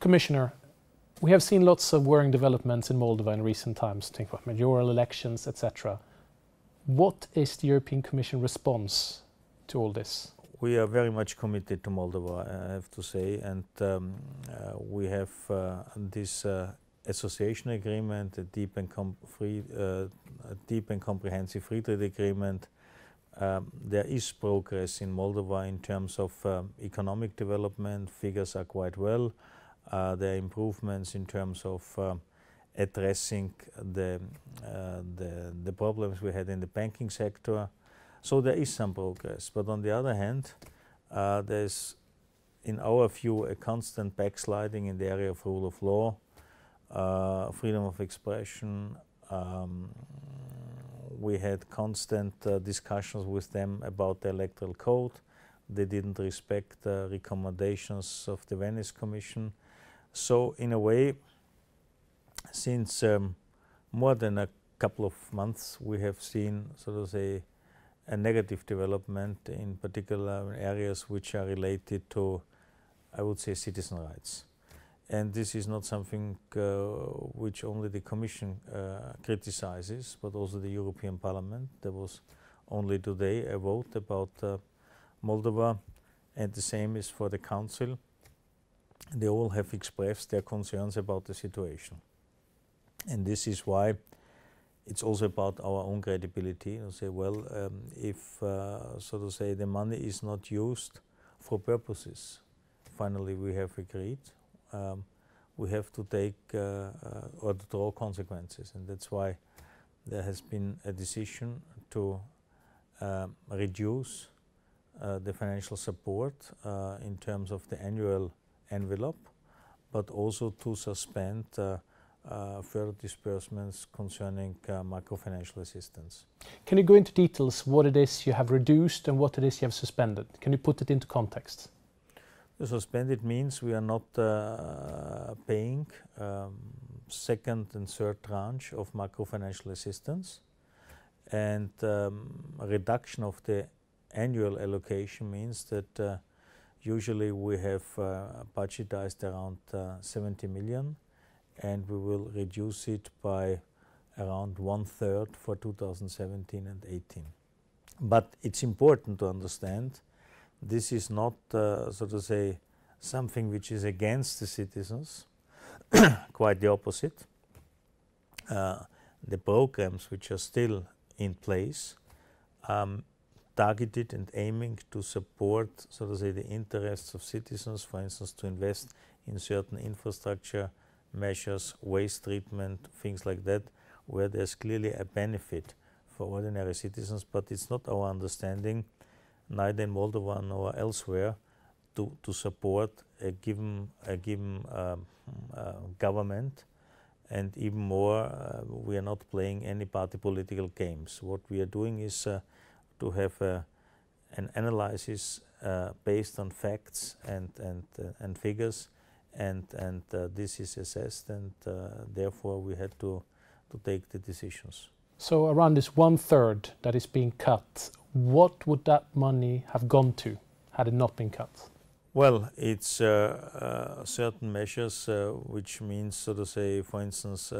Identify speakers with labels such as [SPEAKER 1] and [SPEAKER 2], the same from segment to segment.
[SPEAKER 1] Commissioner, we have seen lots of worrying developments in Moldova in recent times, think about mayoral elections, etc. What is the European Commission response to all this?
[SPEAKER 2] We are very much committed to Moldova, I have to say, and we have this association agreement, a deep and comprehensive free trade agreement. There is progress in Moldova in terms of economic development. Figures are quite well. There are improvements in terms of addressing the problems we had in the banking sector. So there is some progress. But on the other hand, there's, in our view, a constant backsliding in the area of rule of law, freedom of expression. We had constant discussions with them about the electoral code. They didn't respect the recommendations of the Venice Commission. So in a way, since more than a couple of months, we have seen, so to say, a negative development, in particular areas which are related to, I would say, citizen rights. And this is not something which only the Commission criticizes, but also the European Parliament. There was only today a vote about Moldova, and the same is for the Council. They all have expressed their concerns about the situation. And this is why it's also about our own credibility. To say, well, if, so to say, the money is not used for purposes, finally we have agreed, we have to take or to draw consequences. And that's why there has been a decision to reduce the financial support in terms of the annual envelope, but also to suspend further disbursements concerning macro-financial assistance.
[SPEAKER 1] Can you go into details what it is you have reduced and what it is you have suspended? Can you put it into context?
[SPEAKER 2] The suspended means we are not paying second and third tranche of macro-financial assistance, and a reduction of the annual allocation means that usually we have budgetized around 70 million, and we will reduce it by around 1/3 for 2017 and 18. But it's important to understand this is not, so to say, something which is against the citizens, quite the opposite. The programs which are still in place targeted and aiming to support, so to say, the interests of citizens, for instance, to invest in certain infrastructure measures, waste treatment, things like that, where there's clearly a benefit for ordinary citizens. But it's not our understanding, neither in Moldova nor elsewhere, to support a given government, and even more, we are not playing any party political games. What we are doing is to have an analysis based on facts and figures, and this is assessed, and therefore we had to take the decisions.
[SPEAKER 1] So around this 1/3 that is being cut, what would that money have gone to had it not been cut?
[SPEAKER 2] Well, it's certain measures, which means, so to say, for instance,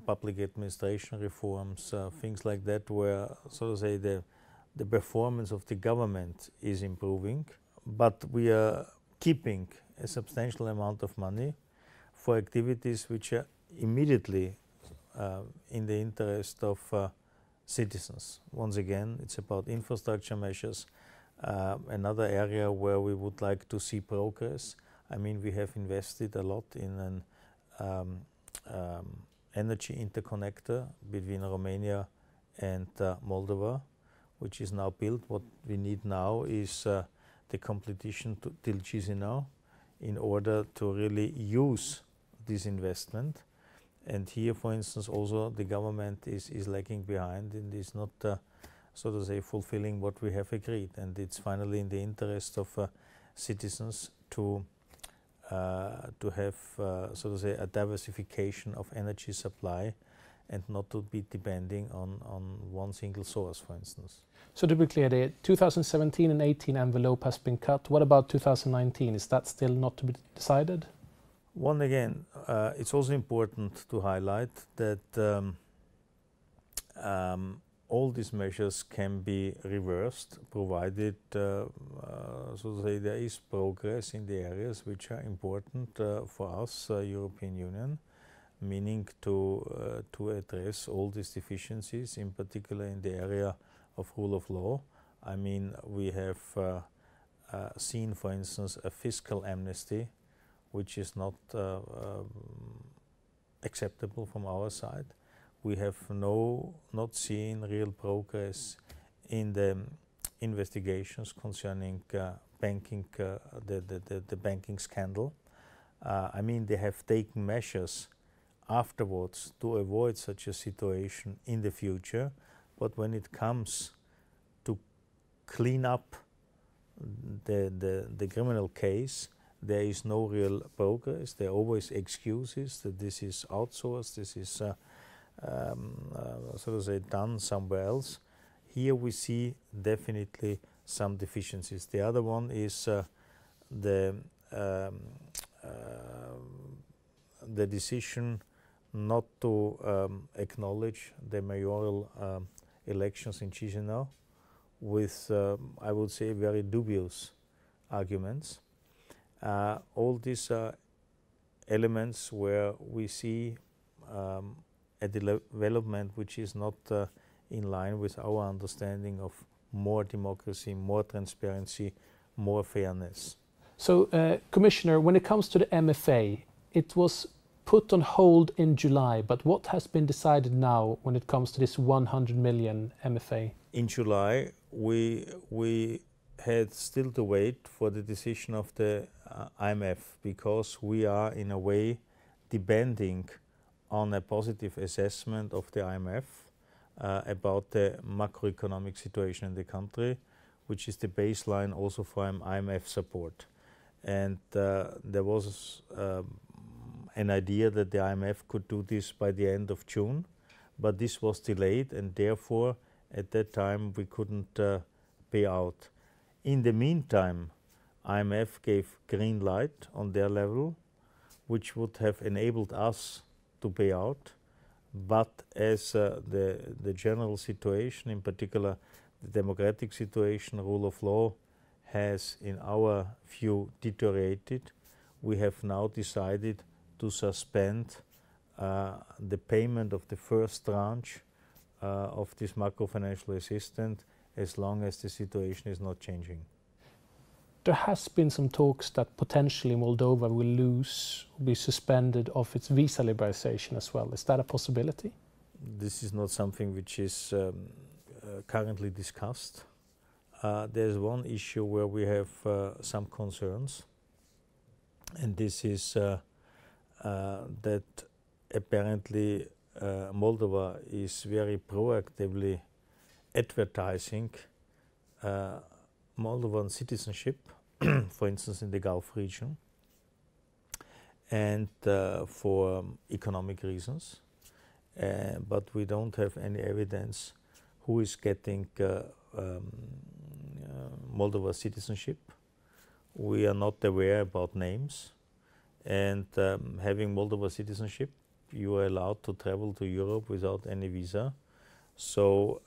[SPEAKER 2] public administration reforms, things like that, where, so to say, the performance of the government is improving, but we are keeping a substantial amount of money for activities which are immediately in the interest of citizens. Once again, it's about infrastructure measures. Another area where we would like to see progress. I mean, we have invested a lot in an energy interconnector between Romania and Moldova, which is now built. What we need now is the completion till Chișinău in order to really use this investment. And here, for instance, also the government is lagging behind and is not, so to say, fulfilling what we have agreed. And it's finally in the interest of citizens to have, so to say, a diversification of energy supply. and not to be depending on one single source, for instance.
[SPEAKER 1] So to be clear, the 2017 and 18 envelope has been cut. What about 2019? Is that still not to be decided?
[SPEAKER 2] One again, it's also important to highlight that all these measures can be reversed, provided, so to say, there is progress in the areas which are important for us, European Union, meaning to address all these deficiencies, in particular in the area of rule of law. I mean, we have seen, for instance, a fiscal amnesty, which is not acceptable from our side. We have not seen real progress in the investigations concerning banking, the banking scandal. I mean, they have taken measures afterwards to avoid such a situation in the future, but when it comes to clean up the criminal case, there is no real progress. There are always excuses that this is outsourced, this is so to say done somewhere else. Here we see definitely some deficiencies. The other one is the decision not to acknowledge the mayoral elections in Chișinău with, I would say, very dubious arguments. All these are elements where we see a development which is not in line with our understanding of more democracy, more transparency, more fairness.
[SPEAKER 1] So, Commissioner, when it comes to the MFA, it was put on hold in July, but what has been decided now when it comes to this 100 million MFA?
[SPEAKER 2] In July, we had still to wait for the decision of the IMF, because we are in a way depending on a positive assessment of the IMF about the macroeconomic situation in the country, which is the baseline also for IMF support. And there was an idea that the IMF could do this by the end of June, but this was delayed, and therefore at that time we couldn't pay out. In the meantime, IMF gave green light on their level, which would have enabled us to pay out, but as the general situation, in particular the democratic situation, rule of law, has in our view deteriorated, we have now decided to suspend the payment of the first tranche of this macro-financial assistance as long as the situation is not changing.
[SPEAKER 1] There has been some talks that potentially Moldova will be suspended of its visa liberalization as well. Is that a possibility?
[SPEAKER 2] This is not something which is currently discussed. There's one issue where we have some concerns, and this is that apparently Moldova is very proactively advertising Moldovan citizenship, for instance in the Gulf region, and for economic reasons, but we don't have any evidence who is getting Moldova citizenship. We are not aware about names, and having Moldova citizenship, you are allowed to travel to Europe without any visa. So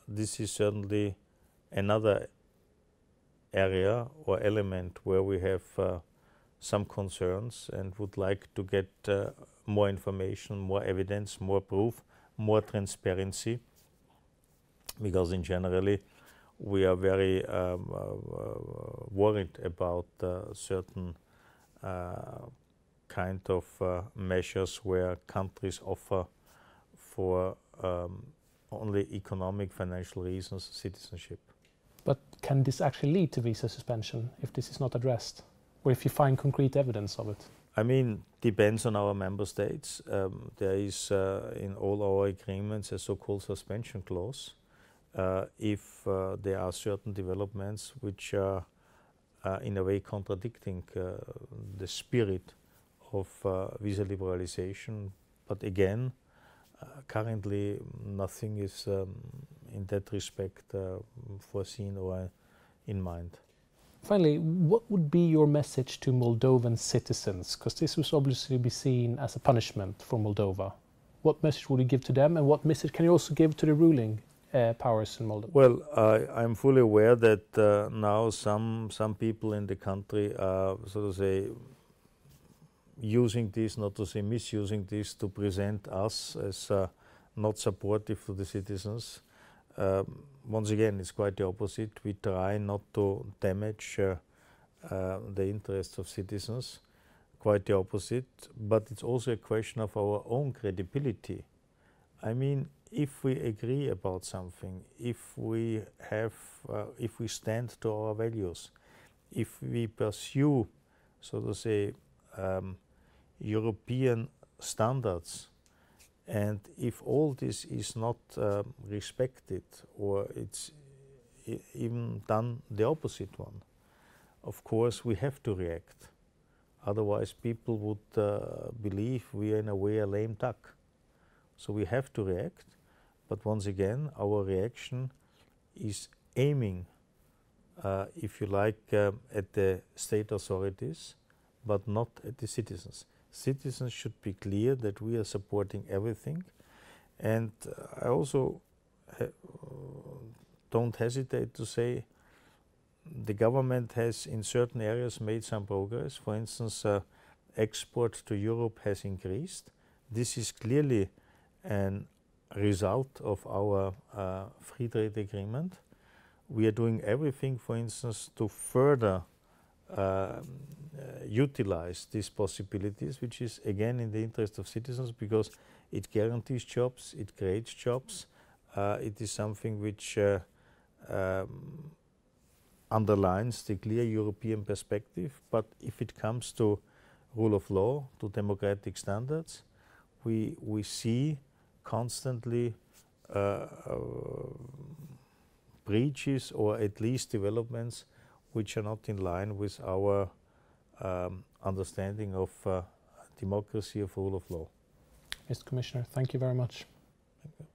[SPEAKER 2] this is certainly another area or element where we have some concerns and would like to get more information, more evidence, more proof, more transparency, because in generally we are very worried about certain kind of measures where countries offer for only economic, financial reasons citizenship.
[SPEAKER 1] But can this actually lead to visa suspension if this is not addressed, or if you find concrete evidence of it?
[SPEAKER 2] I mean, depends on our member states. There is in all our agreements a so-called suspension clause. If there are certain developments which are in a way contradicting the spirit of visa liberalization, but again, Currently, nothing is in that respect foreseen or in mind.
[SPEAKER 1] Finally, what would be your message to Moldovan citizens? Because this was obviously be seen as a punishment for Moldova. What message would you give to them, and what message can you also give to the ruling powers in Moldova?
[SPEAKER 2] Well, I'm fully aware that now some people in the country are, so to say, using this, not to say misusing this, to present us as not supportive to the citizens. Once again, it's quite the opposite. We try not to damage the interests of citizens, quite the opposite. But it's also a question of our own credibility. I mean, if we agree about something, if we stand to our values, if we pursue, so to say, European standards, and if all this is not respected, or it's even done the opposite one, of course we have to react. Otherwise people would believe we are in a way a lame duck. So we have to react, but once again our reaction is aiming, if you like, at the state authorities, but not at the citizens. Citizens should be clear that we are supporting everything, and I also don't hesitate to say the government has in certain areas made some progress. For instance, export to Europe has increased. This is clearly a result of our free trade agreement. We are doing everything, for instance, to further utilize these possibilities, which is again in the interest of citizens, because it guarantees jobs, it creates jobs, it is something which underlines the clear European perspective. But if it comes to rule of law, to democratic standards, we see constantly breaches, or at least developments which are not in line with our understanding of democracy, of rule of law.
[SPEAKER 1] Mr. Commissioner, thank you very much.
[SPEAKER 2] Thank you.